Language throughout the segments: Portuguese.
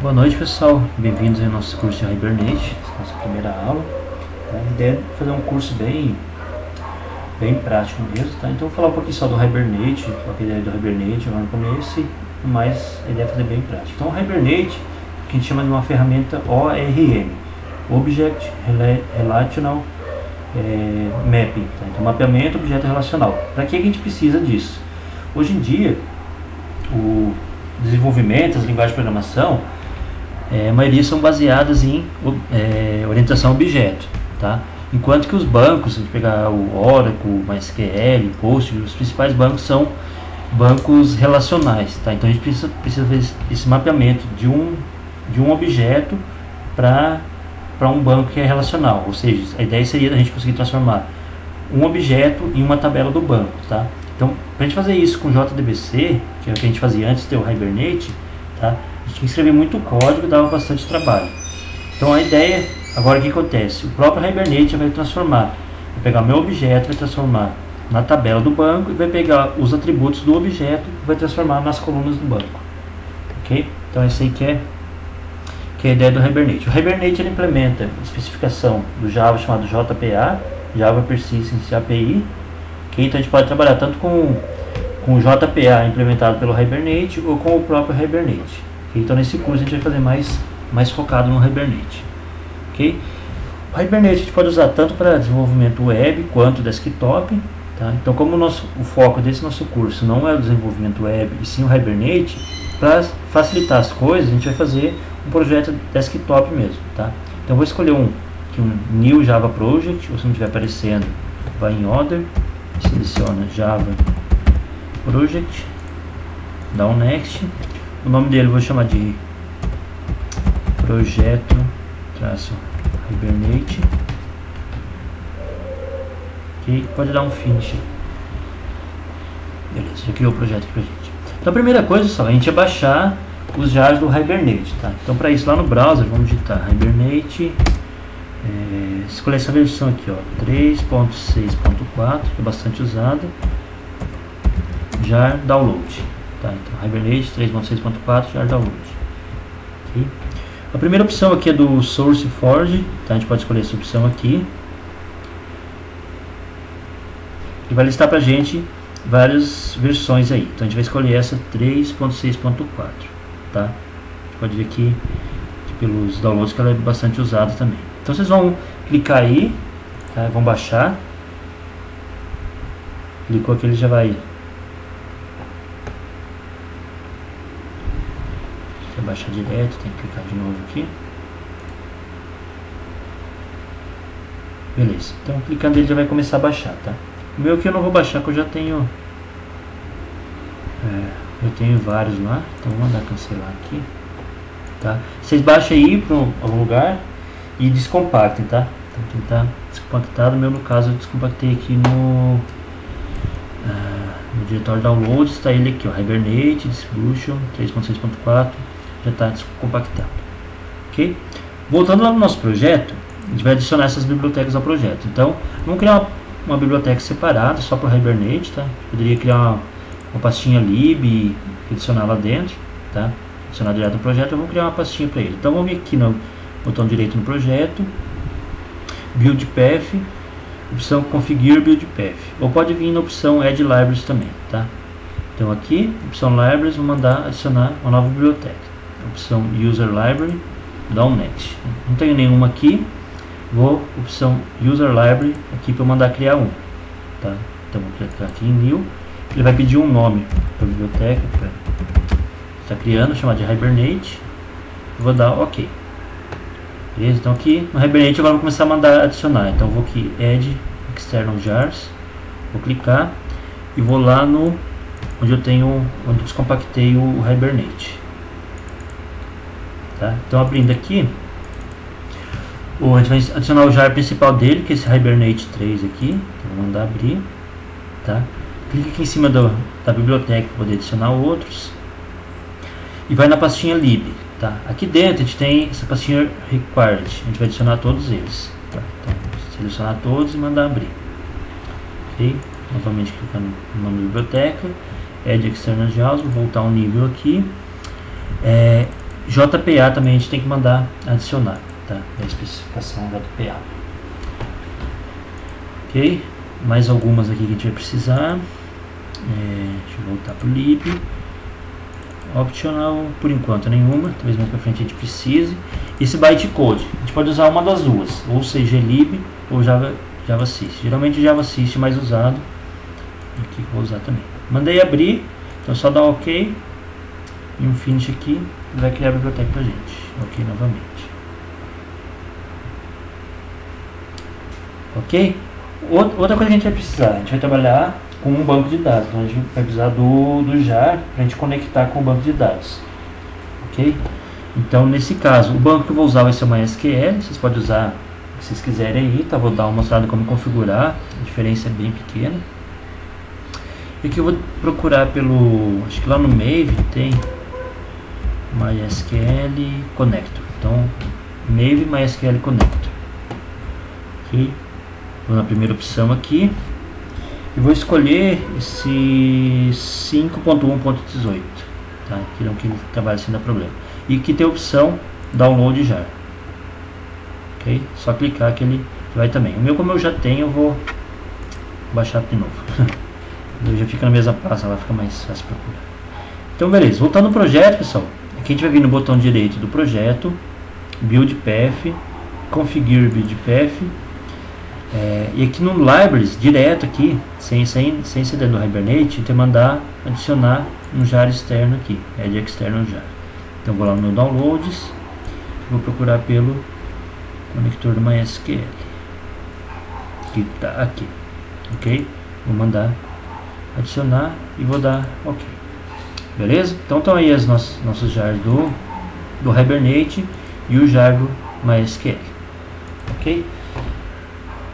Boa noite, pessoal, bem-vindos ao nosso curso de Hibernate, nossa primeira aula. A ideia é fazer um curso bem prático mesmo, tá? Então eu vou falar um pouquinho só do Hibernate, qual é a ideia do Hibernate lá no começo, mas a ideia é fazer bem prático. Então o Hibernate, que a gente chama de uma ferramenta ORM, Object Relational Mapping, tá? Então mapeamento objeto relacional. Para que a gente precisa disso? Hoje em dia, o desenvolvimento, as linguagens de programação, a maioria são baseadas em orientação a objeto, tá? Enquanto que os bancos, se a gente pegar o Oracle, MySQL, Postgres, os principais bancos são bancos relacionais, tá? Então a gente precisa fazer esse mapeamento de um objeto para um banco que é relacional, ou seja, a ideia seria a gente conseguir transformar um objeto em uma tabela do banco, tá? Então, para a gente fazer isso com JDBC, que é o que a gente fazia antes de ter o Hibernate, tá? A gente tinha que escrever muito código e dava bastante trabalho. Então a ideia, agora o que acontece? O próprio Hibernate vai pegar o meu objeto, vai transformar na tabela do banco e vai pegar os atributos do objeto e vai transformar nas colunas do banco. Ok? Então essa aí que é a ideia do Hibernate. O Hibernate ele implementa a especificação do Java chamado JPA, Java Persistence API. Okay? Então a gente pode trabalhar tanto com o JPA implementado pelo Hibernate ou com o próprio Hibernate. Okay? Então nesse curso a gente vai fazer mais focado no Hibernate. Okay? O Hibernate a gente pode usar tanto para desenvolvimento web quanto desktop. Tá? Então como o foco desse nosso curso não é o desenvolvimento web e sim o Hibernate, para facilitar as coisas a gente vai fazer um projeto desktop mesmo. Tá? Então eu vou escolher um New Java Project, ou se não estiver aparecendo, vai em Other, seleciona Java Project, dá um Next. O nome dele eu vou chamar de Projeto Hibernate. Ok, pode dar um Finish. Beleza, já criou o projeto aqui pra gente. Então a primeira coisa só, a gente é baixar os jars do Hibernate, tá? Então para isso lá no browser vamos digitar Hibernate, escolher essa versão aqui, ó, 3.6.4, que é bastante usada, jar download, tá? Então Hibernate 3.6.4 jar download. Okay? A primeira opção aqui é do SourceForge, tá? A gente pode escolher essa opção aqui e vai listar pra gente várias versões aí. Então a gente vai escolher essa 3.6.4, tá? A gente pode ver aqui pelos downloads que ela é bastante usada também. Então vocês vão clicar aí, tá? Vão baixar. Clicou aqui, ele já vai. Quer baixar direto, tem que clicar de novo aqui. Beleza. Então clicando ele já vai começar a baixar, tá? O meu aqui eu não vou baixar, porque eu já tenho vários lá. Então vou mandar cancelar aqui, tá? Vocês baixem aí para algum lugar e descompactem, tá? Então tem que estar descompactado. O meu, no caso, eu descompactei aqui no diretório downloads. Está ele aqui, ó, Hibernate Distribution 3.6.4, já está descompactado. Ok? Voltando lá no nosso projeto, a gente vai adicionar essas bibliotecas ao projeto. Então vamos criar uma biblioteca separada só para o Hibernate, tá? Poderia criar uma pastinha lib e adicionar lá dentro, tá? Adicionar direto no projeto. Eu vou criar uma pastinha para ele. Então vamos vir aqui no botão direito no projeto, Build Path, opção Configure Build Path, ou pode vir na opção Add Libraries também, tá? Então aqui, opção Libraries, vou mandar adicionar uma nova biblioteca. Opção User Library, dá um Next. Não tenho nenhuma aqui, vou opção User Library aqui para mandar criar um, tá? Então vou clicar aqui em New, ele vai pedir um nome para a biblioteca que está criando, chamar de Hibernate, vou dar OK. Beleza? Então aqui no Hibernate agora vou começar a mandar adicionar. Então vou aqui Add External Jars, vou clicar e vou lá no onde eu descompactei o Hibernate, tá? Então abrindo aqui, a gente vai adicionar o jar principal dele, que é esse Hibernate 3 aqui. Então vou mandar abrir, tá? Clica aqui em cima da biblioteca para poder adicionar outros e vai na pastinha lib, tá? Aqui dentro a gente tem essa pastinha required, a gente vai adicionar todos eles, tá? Então selecionar todos e mandar abrir. Ok? Novamente clicar no nome da biblioteca, Add External Jars, vou voltar um nível aqui. JPA também a gente tem que mandar adicionar, tá? Da especificação JPA. Ok? Mais algumas aqui que a gente vai precisar. Deixa eu voltar para o lib. Optional, por enquanto nenhuma, talvez mais para frente a gente precise. Esse bytecode, a gente pode usar uma das duas, ou seja, lib ou JavaSys. Geralmente JavaSys é mais usado. Aqui vou usar também. Mandei abrir, então só dá OK e um finish aqui, vai criar a biblioteca pra gente. OK novamente. Ok? Outra coisa que a gente vai precisar, a gente vai trabalhar com um banco de dados, então a gente vai precisar do jar para a gente conectar com o banco de dados. Ok? Então nesse caso, o banco que eu vou usar vai ser o MySQL, vocês podem usar o que vocês quiserem aí, tá? Vou dar uma mostrada como configurar, a diferença é bem pequena. E aqui eu vou procurar pelo, acho que lá no Maven tem MySQL Connector, então Maven MySQL Connector. Ok? Vou na primeira opção aqui e vou escolher esse 5.1.18, tá? Que não que ele trabalhe sem dar problema. E aqui tem a opção Download Jar. Ok? Só clicar que ele vai também. O meu, como eu já tenho, eu vou baixar de novo. Ele já fica na mesma pasta, lá fica mais fácil procurar. Então beleza, voltando no projeto, pessoal. Aqui a gente vai vir no botão direito do projeto, Build Path, Configure Build Path. E aqui no Libraries, direto aqui, sem ser dentro do Hibernate, a gente vai mandar adicionar um jar externo aqui, Add External Jar. Então vou lá no Downloads, vou procurar pelo conector do MySQL, que está aqui, ok? Vou mandar adicionar e vou dar OK. Beleza? Então estão aí os nossos jars do Hibernate e o jar do MySQL, ok?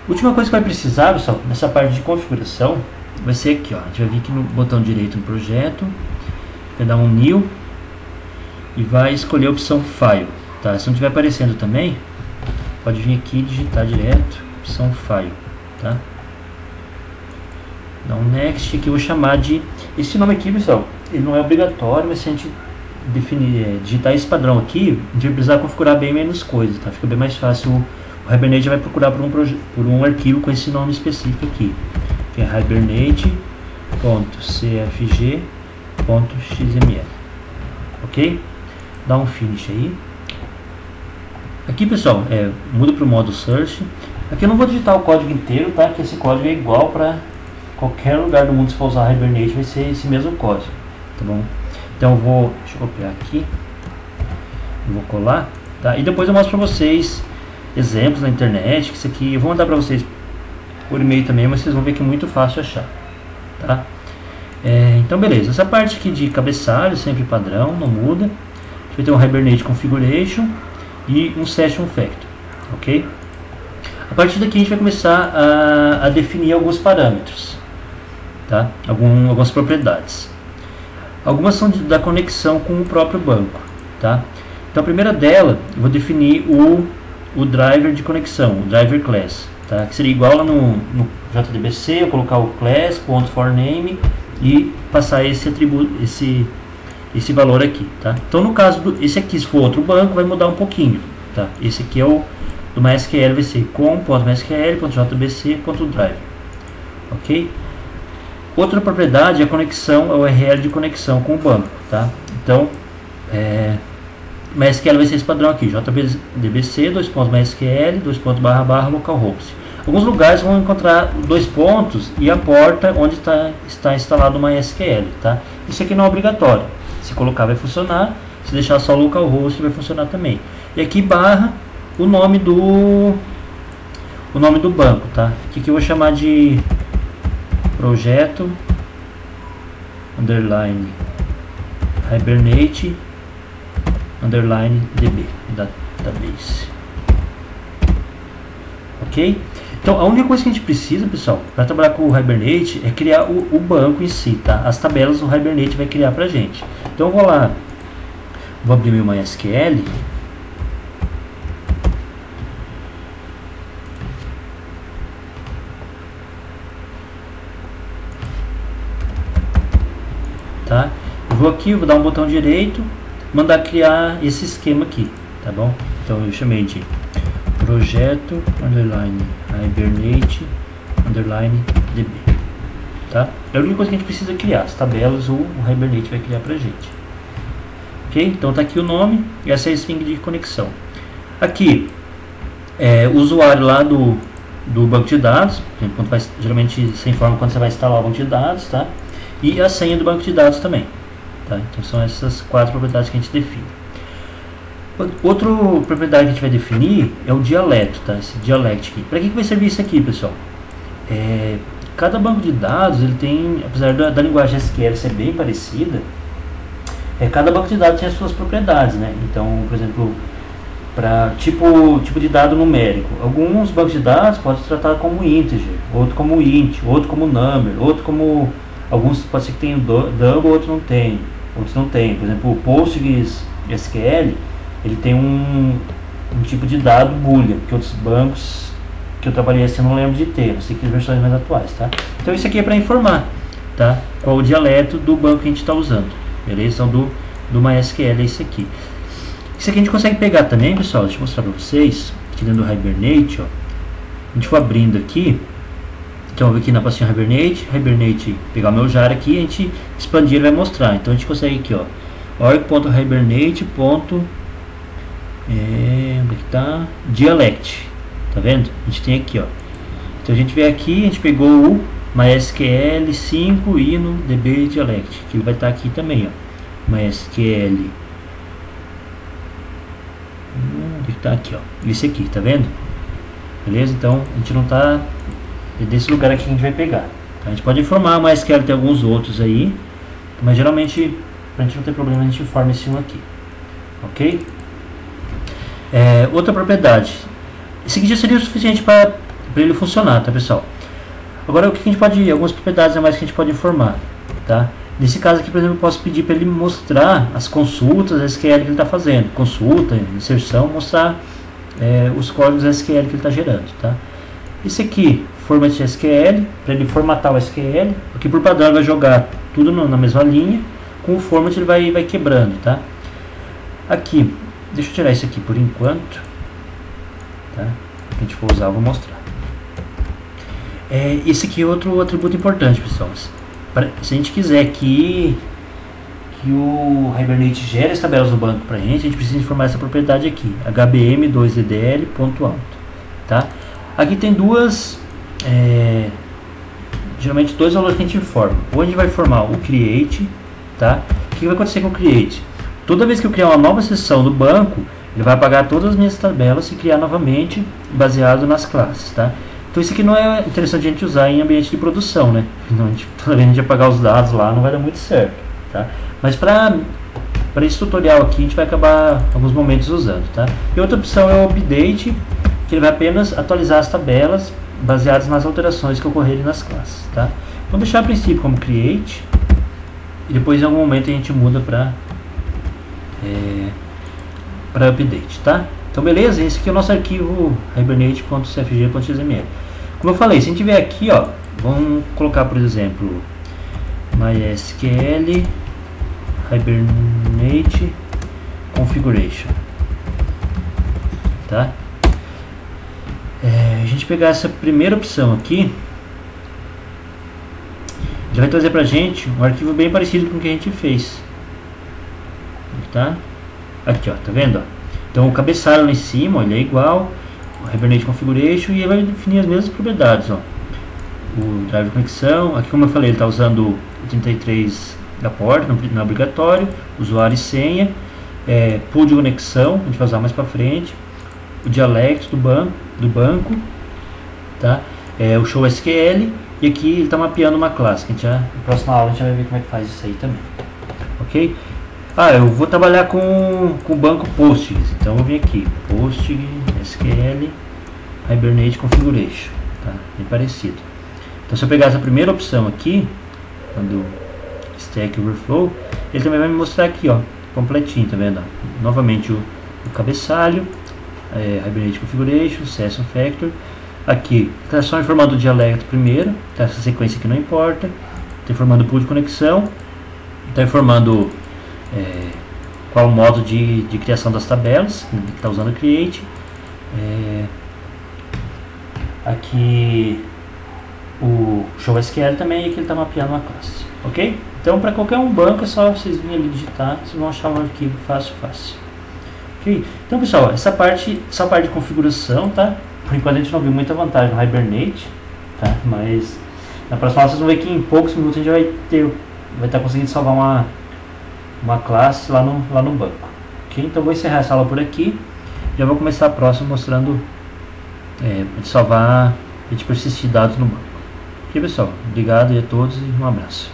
Última coisa que vai precisar, pessoal, nessa parte de configuração, vai ser aqui, ó. A gente vai vir aqui no botão direito no projeto, vai dar um New e vai escolher a opção File, tá? Se não estiver aparecendo também, pode vir aqui e digitar direto, opção File, tá? Dá um Next, aqui eu vou chamar de... Esse nome aqui, pessoal, ele não é obrigatório, mas se a gente digitar esse padrão aqui, a gente vai precisar configurar bem menos coisas, tá? Fica bem mais fácil. O Hibernate vai procurar por um arquivo com esse nome específico aqui, que é hibernate.cfg.xml. Ok? Dá um finish aí. Aqui, pessoal, muda para o modo search. Aqui eu não vou digitar o código inteiro, tá? Que esse código é igual para qualquer lugar do mundo. Se for usar Hibernate, vai ser esse mesmo código, tá bom? Então deixa eu copiar aqui, vou colar, tá? E depois eu mostro para vocês exemplos na internet, que isso aqui eu vou mandar para vocês por e-mail também, mas vocês vão ver que é muito fácil achar, tá? Então beleza, essa parte aqui de cabeçalho sempre padrão, não muda. A gente vai ter um Hibernate Configuration e um Session Factor, ok? A partir daqui a gente vai começar a definir alguns parâmetros, tá? Algumas propriedades. Algumas são da conexão com o próprio banco, tá? Então a primeira dela, eu vou definir o driver de conexão, o driver class, tá? Que seria igual lá no JDBC, eu colocar o class.forName e passar esse atributo, esse valor aqui, tá? Então no caso esse aqui, se for outro banco, vai mudar um pouquinho, tá? Esse aqui é o do MySQL, vai ser com.mysql.jbc.driver, ok? Outra propriedade é a conexão, é o URL de conexão com o banco, tá? Então MySQL vai ser esse padrão aqui, JDBC, /mysql, localhost. Alguns lugares vão encontrar dois pontos e a porta onde está instalado o MySQL, tá? Isso aqui não é obrigatório. Se colocar vai funcionar, se deixar só localhost vai funcionar também. E aqui barra o nome do banco, tá? Aqui que eu vou chamar de projeto underline Hibernate underline DB, database. Ok? Então a única coisa que a gente precisa, pessoal, para trabalhar com o Hibernate é criar o banco em si, tá? As tabelas o Hibernate vai criar pra gente. Então eu vou lá, vou abrir meu MySQL. Tá? Eu vou aqui, vou dar um botão direito, mandar criar esse esquema aqui, tá bom? Então eu chamei de projeto underline Hibernate underline db, tá? É a única coisa que a gente precisa criar, as tabelas o Hibernate vai criar pra gente. Ok? Então tá aqui o nome e essa é a string de conexão. Aqui o usuário lá do banco de dados, geralmente você informa quando você vai instalar o banco de dados, tá? E a senha do banco de dados também, tá? Então são essas 4 propriedades que a gente define. Outra propriedade que a gente vai definir é o dialeto, tá? Esse dialect aqui. Para que vai servir isso aqui, pessoal? Cada banco de dados ele tem, apesar da linguagem SQL ser bem parecida, cada banco de dados tem as suas propriedades, né? Então, por exemplo, para tipo de dado numérico, alguns bancos de dados podem ser tratados como integer, outro como int, outro como number, outro como alguns pode ser que tenham double, outros não tem. Por exemplo, o PostgreSQL ele tem um tipo de dado boolean que outros bancos que eu trabalhei assim eu não lembro de ter, não sei que versões mais atuais, tá? Então isso aqui é para informar, tá? Qual o dialeto do banco que a gente está usando, beleza? Então do MySQL é esse aqui. Isso aqui a gente consegue pegar também, pessoal, deixa eu mostrar para vocês, aqui dentro do Hibernate, ó. A gente for abrindo aqui, então eu vou aqui na pastinha Hibernate, pegar o meu jar aqui, a gente expandir ele vai mostrar. Então a gente consegue aqui, ó, org.hibernate. Onde é que tá? Dialect, tá vendo? A gente tem aqui, ó. Então a gente vem aqui, a gente pegou o MySQL 5 e no DB Dialect, que ele vai estar aqui também, ó. MySQL. Onde está aqui, ó? Esse aqui, tá vendo? Beleza? Então a gente não tá desse lugar aqui que a gente vai pegar. Então, a gente pode informar, mas MySQL tem alguns outros aí, mas geralmente pra gente não ter problema a gente informa esse um aqui, ok? Outra propriedade. Esse aqui já seria o suficiente para ele funcionar, tá, pessoal? Agora o que a gente pode, algumas propriedades a mais que a gente pode informar, tá? Nesse caso aqui, por exemplo, eu posso pedir para ele mostrar as consultas SQL que ele está fazendo, consulta, inserção, mostrar os códigos SQL que ele está gerando, tá? Esse aqui, format SQL, para ele formatar o SQL, aqui por padrão ele vai jogar tudo na mesma linha, com o format ele vai quebrando, tá? Aqui, deixa eu tirar isso aqui por enquanto, tá? Se a gente for usar, eu vou mostrar. Esse aqui é outro atributo importante, pessoal. Se a gente quiser que o Hibernate gere as tabelas do banco para a gente precisa informar essa propriedade aqui, hbm2ddl.out, tá? Aqui tem geralmente dois valores que a gente informa. Ou a gente vai informar o create, tá? O que vai acontecer com o create? Toda vez que eu criar uma nova seção do banco, ele vai apagar todas as minhas tabelas e criar novamente baseado nas classes, tá? Então isso aqui não é interessante a gente usar em ambiente de produção, né? Senão toda vez a gente apagar os dados lá não vai dar muito certo, tá? Mas para esse tutorial aqui a gente vai acabar alguns momentos usando, tá? E outra opção é o update, que ele vai apenas atualizar as tabelas baseadas nas alterações que ocorrerem nas classes, tá? Vamos deixar a princípio como create e depois em algum momento a gente muda para update, tá? Então beleza, esse aqui é o nosso arquivo hibernate.cfg.xml. Como eu falei, se a gente vier aqui, ó, vamos colocar, por exemplo, MySQL Hibernate Configuration, tá? A gente pegar essa primeira opção aqui, ele vai trazer pra gente um arquivo bem parecido com o que a gente fez, tá? Aqui, ó, tá vendo? Ó? Então o cabeçalho lá em cima, ó, ele é igual, o Hibernate Configuration, e ele vai definir as mesmas propriedades, ó. O drive de conexão, aqui como eu falei, ele está usando o 33 da porta, não é obrigatório, usuário e senha, pool de conexão, a gente vai usar mais para frente, o dialect do banco, tá? O show SQL, e aqui ele está mapeando uma classe, que a gente na próxima aula a gente vai ver como é que faz isso aí também, ok? Eu vou trabalhar com o banco Postgres, então eu vou vir aqui, PostgreSQL Hibernate Configuration, tá? Bem parecido. Então se eu pegar essa primeira opção aqui, quando Stack Overflow, ele também vai me mostrar aqui, ó, completinho, tá vendo? Novamente o cabeçalho, Hibernate Configuration, Session Factor. Aqui está só informando o dialeto primeiro, tá? Essa sequência aqui não importa. Está informando o pool de conexão, está informando qual o modo de criação das tabelas, que está usando o create. Aqui o show SQL também, aqui ele está mapeando uma classe, ok? Então para qualquer um banco é só vocês virem ali digitar, vocês vão achar um arquivo fácil. Ok? Então pessoal, essa parte de configuração, tá? Por enquanto a gente não viu muita vantagem no Hibernate, tá? Mas na próxima aula vocês vão ver que em poucos minutos a gente vai estar conseguindo salvar uma classe lá no banco. Ok? Então vou encerrar essa aula por aqui. Já vou começar a próxima mostrando salvar e persistir dados no banco. Ok pessoal, obrigado a todos e um abraço.